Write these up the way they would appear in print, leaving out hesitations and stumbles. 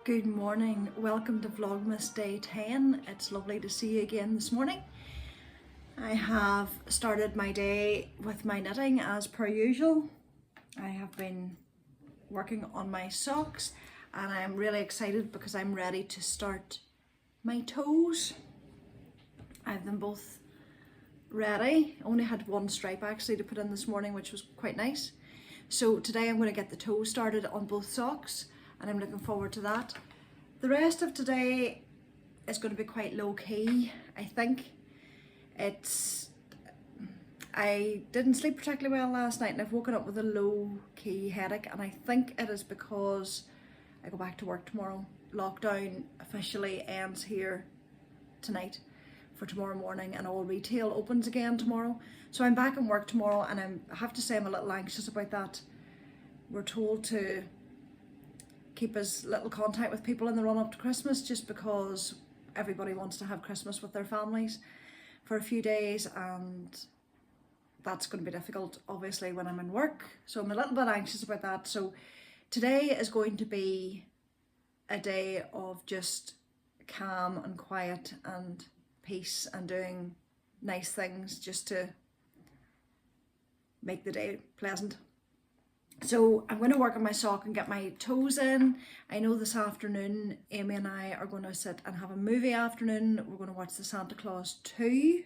Good morning, welcome to Vlogmas Day 10. It's lovely to see you again this morning. I have started my day with my knitting as per usual. I have been working on my socks and I'm really excited because I'm ready to start my toes. I have them both ready. I only had one stripe actually to put in this morning, which was quite nice. So today I'm going to get the toes started on both socks and I'm looking forward to that. The rest of today is going to be quite low key, I think. I didn't sleep particularly well last night and I've woken up with a low key headache, and I think it is because I go back to work tomorrow. Lockdown officially ends here tonight for tomorrow morning and all retail opens again tomorrow. So I'm back in work tomorrow and I have to say I'm a little anxious about that. We're told to keep as little contact with people in the run up to Christmas just because everybody wants to have Christmas with their families for a few days, and that's going to be difficult obviously when I'm in work. So I'm a little bit anxious about that. So today is going to be a day of just calm and quiet and peace and doing nice things just to make the day pleasant. So I'm going to work on my sock and get my toes in. I know this afternoon Amy and I are going to sit and have a movie afternoon. We're going to watch the Santa Claus 2,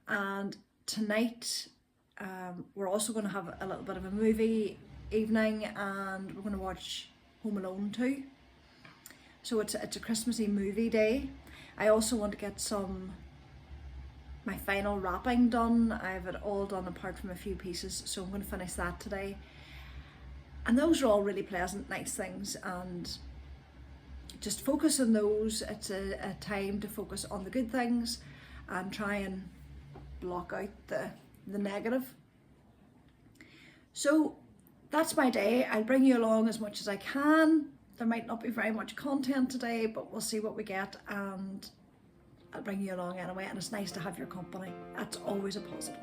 and tonight we're also going to have a little bit of a movie evening and we're going to watch Home Alone 2. So it's a Christmassy movie day. I also want to get my final wrapping done. I have it all done apart from a few pieces, so I'm going to finish that today. And those are all really pleasant, nice things, and just focus on those. It's a time to focus on the good things and try and block out the negative. So that's my day. I'll bring you along as much as I can. There might not be very much content today, but we'll see what we get, and I'll bring you along anyway, and it's nice to have your company. That's always a positive.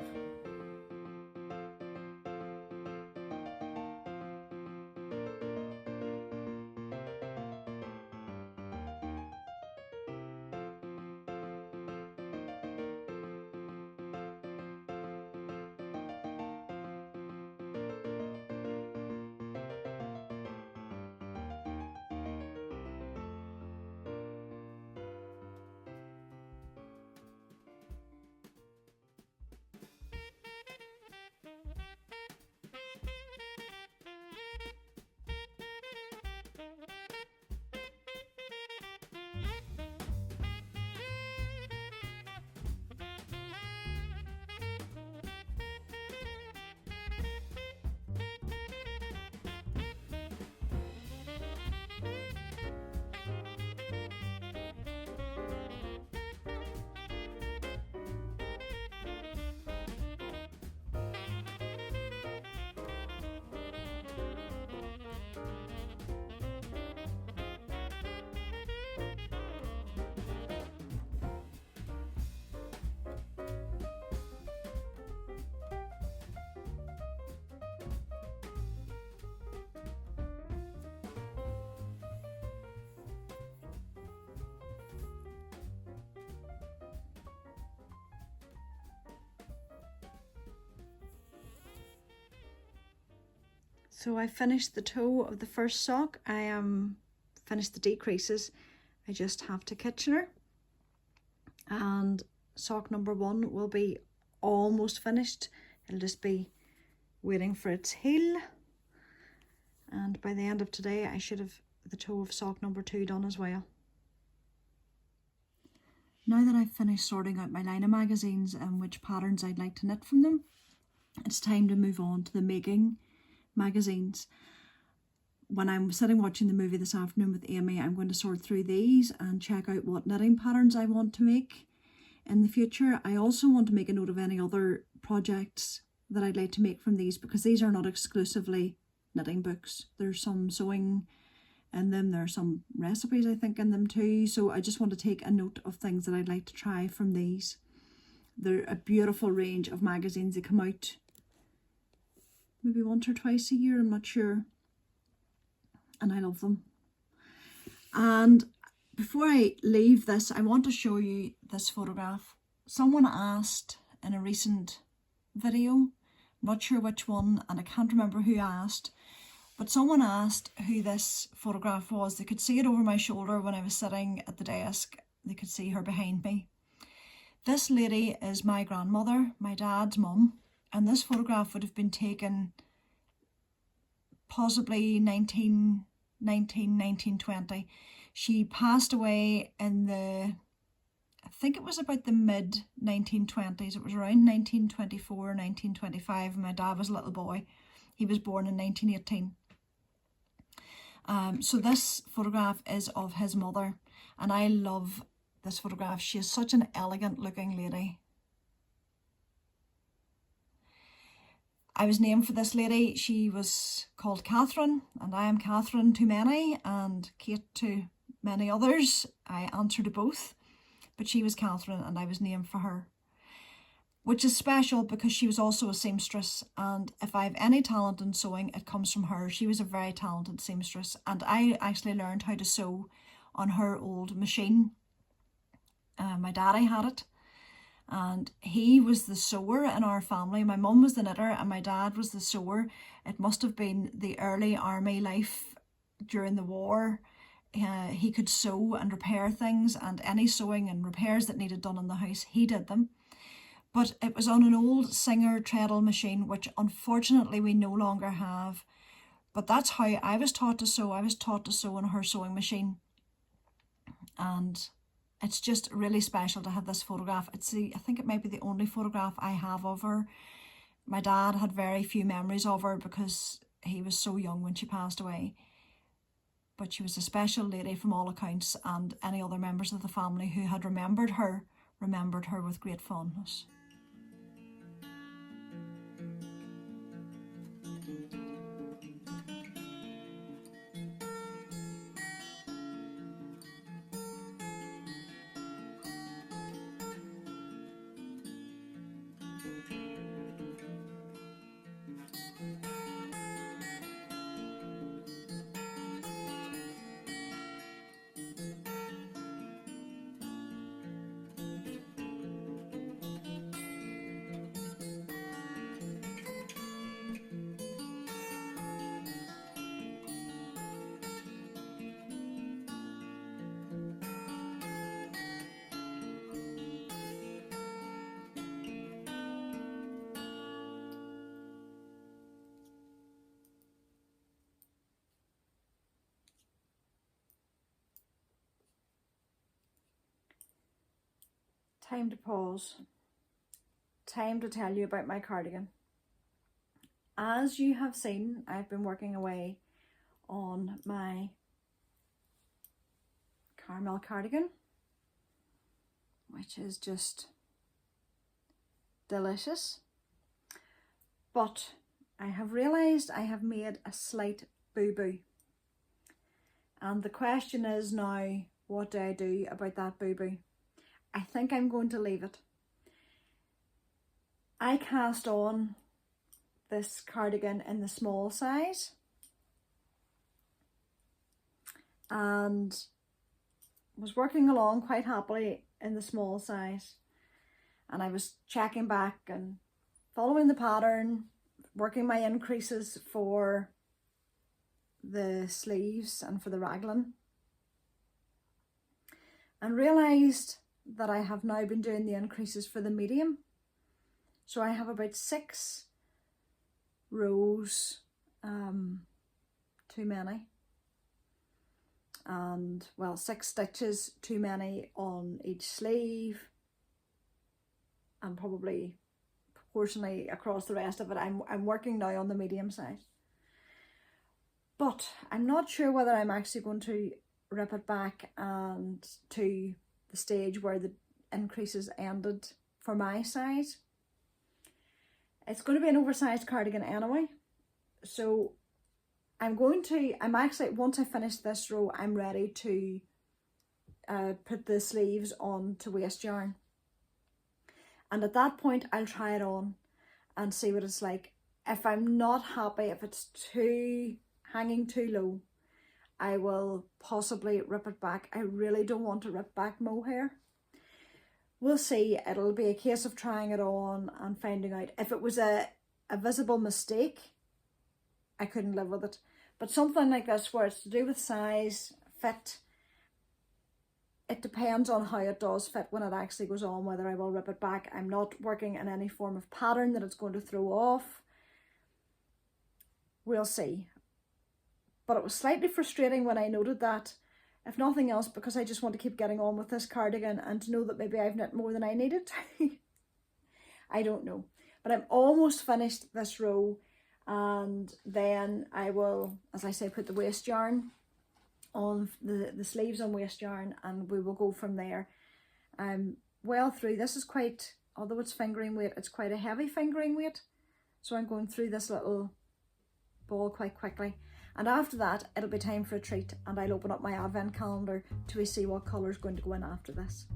So I finished the toe of the first sock. I finished the decreases. I just have to Kitchener. And sock number 1 will be almost finished. It'll just be waiting for its heel. And by the end of today, I should have the toe of sock number 2 done as well. Now that I've finished sorting out my line of magazines and which patterns I'd like to knit from them, it's time to move on to the making magazines. When I'm sitting watching the movie this afternoon with Amy, I'm going to sort through these and check out what knitting patterns I want to make in the future. I also want to make a note of any other projects that I'd like to make from these, because these are not exclusively knitting books. There's some sewing in them, there are some recipes I think in them too, so I just want to take a note of things that I'd like to try from these. They're a beautiful range of magazines. They come out maybe once or twice a year, I'm not sure, and I love them. And before I leave this, I want to show you this photograph. Someone asked in a recent video, I'm not sure which one, and I can't remember who asked, but someone asked who this photograph was. They could see it over my shoulder when I was sitting at the desk. They could see her behind me. This lady is my grandmother, my dad's mum, and this photograph would have been taken possibly 1920. She passed away in the, I think it was about the mid 1920s. It was around 1924, 1925, and my dad was a little boy. He was born in 1918. So this photograph is of his mother, and I love this photograph. She is such an elegant looking lady. I was named for this lady. She was called Catherine, and I am Catherine to many and Kate to many others. I answer to both, but she was Catherine and I was named for her, which is special because she was also a seamstress, and if I have any talent in sewing, it comes from her. She was a very talented seamstress, and I actually learned how to sew on her old machine. My daddy had it, and he was the sewer in our family. My mum was the knitter and my dad was the sewer. It must have been the early army life during the war. He could sew and repair things, and any sewing and repairs that needed done in the house, he did them. But it was on an old Singer treadle machine, which unfortunately we no longer have. But that's how I was taught to sew. I was taught to sew on her sewing machine. And it's just really special to have this photograph. I think it might be the only photograph I have of her. My dad had very few memories of her because he was so young when she passed away. But she was a special lady from all accounts, and any other members of the family who had remembered her with great fondness. Time to pause. Time to tell you about my cardigan. As you have seen, I've been working away on my caramel cardigan, which is just delicious. But I have realised I have made a slight boo-boo. And the question is now, what do I do about that boo-boo? I think I'm going to leave it. I cast on this cardigan in the small size and was working along quite happily in the small size, and I was checking back and following the pattern, working my increases for the sleeves and for the raglan, and realised that I have now been doing the increases for the medium. So I have about 6 rows too many, and well, 6 stitches too many on each sleeve, and probably proportionally across the rest of it. I'm working now on the medium size, but I'm not sure whether I'm actually going to rip it back and to the stage where the increases ended for my size. It's going to be an oversized cardigan anyway, so I'm actually, once I finish this row, I'm ready to put the sleeves on to waist yarn, and at that point I'll try it on and see what it's like. If I'm not happy, if it's hanging too low, I will possibly rip it back. I really don't want to rip back mohair. We'll see. It'll be a case of trying it on and finding out. If it was a visible mistake, I couldn't live with it. But something like this where it's to do with size, fit, it depends on how it does fit when it actually goes on, whether I will rip it back. I'm not working in any form of pattern that it's going to throw off. We'll see. But it was slightly frustrating when I noted that, if nothing else, because I just want to keep getting on with this cardigan and to know that maybe I've knit more than I needed. I don't know. But I'm almost finished this row, and then I will, as I say, put the waste yarn on the sleeves on waste yarn, and we will go from there. I'm well through. This is quite, although it's fingering weight, it's quite a heavy fingering weight. So I'm going through this little ball quite quickly. And after that, it'll be time for a treat, and I'll open up my advent calendar to see what colour is going to go in after this.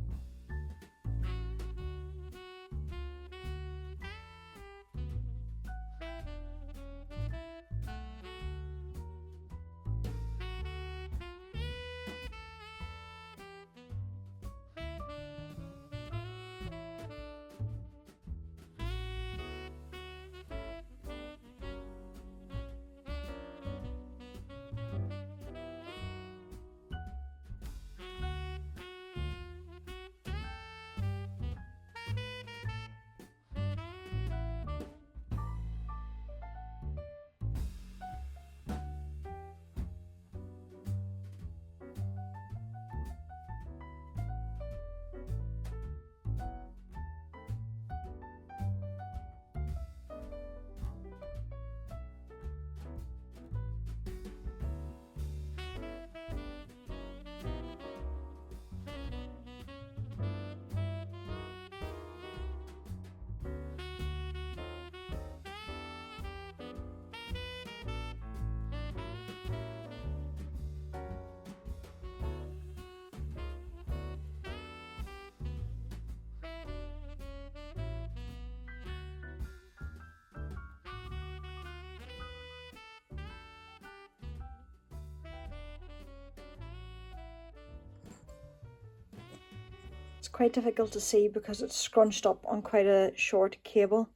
It's quite difficult to see because it's scrunched up on quite a short cable,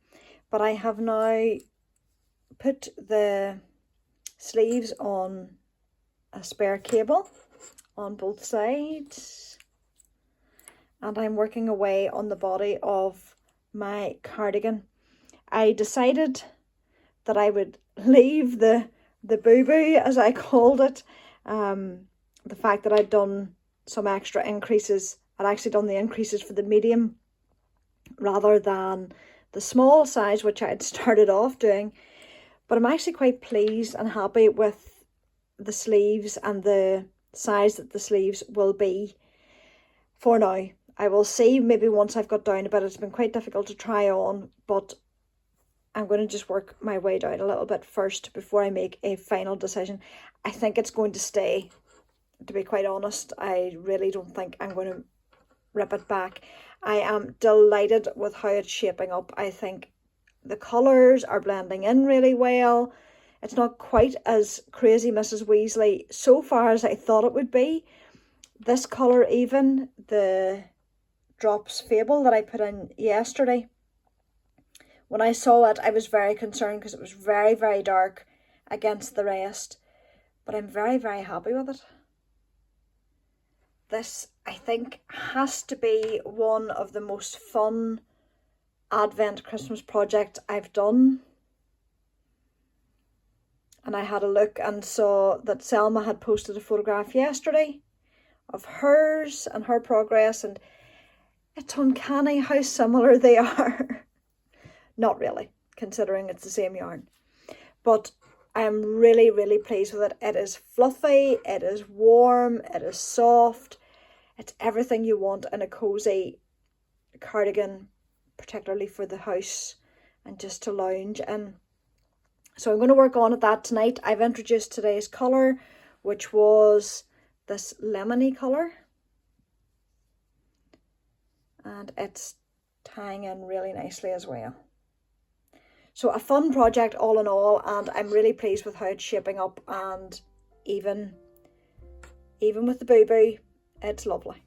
but I have now put the sleeves on a spare cable on both sides, and I'm working away on the body of my cardigan. I decided that I would leave the boo-boo, as I called it, the fact that I'd done some extra increases. I'd actually done the increases for the medium rather than the small size, which I had started off doing. But I'm actually quite pleased and happy with the sleeves and the size that the sleeves will be for now. I will see maybe once I've got down a bit. It's been quite difficult to try on, but I'm going to just work my way down a little bit first before I make a final decision. I think it's going to stay, to be quite honest. I really don't think I'm going to rip it back. I am delighted with how it's shaping up. I think the colours are blending in really well. It's not quite as crazy Mrs. Weasley so far as I thought it would be. This colour, even the Drops Fable that I put in yesterday, when I saw it I was very concerned because it was very, very dark against the rest, but I'm very, very happy with it. This, I think, has to be one of the most fun Advent Christmas projects I've done. And I had a look and saw that Selma had posted a photograph yesterday of hers and her progress, and it's uncanny how similar they are. Not really, considering it's the same yarn. But I am really, really pleased with it. It is fluffy, it is warm, it is soft. It's everything you want in a cozy cardigan, particularly for the house and just to lounge in. So I'm going to work on that tonight. I've introduced today's colour, which was this lemony colour. And it's tying in really nicely as well. So a fun project all in all, and I'm really pleased with how it's shaping up, and even even with the boo-boo, it's lovely.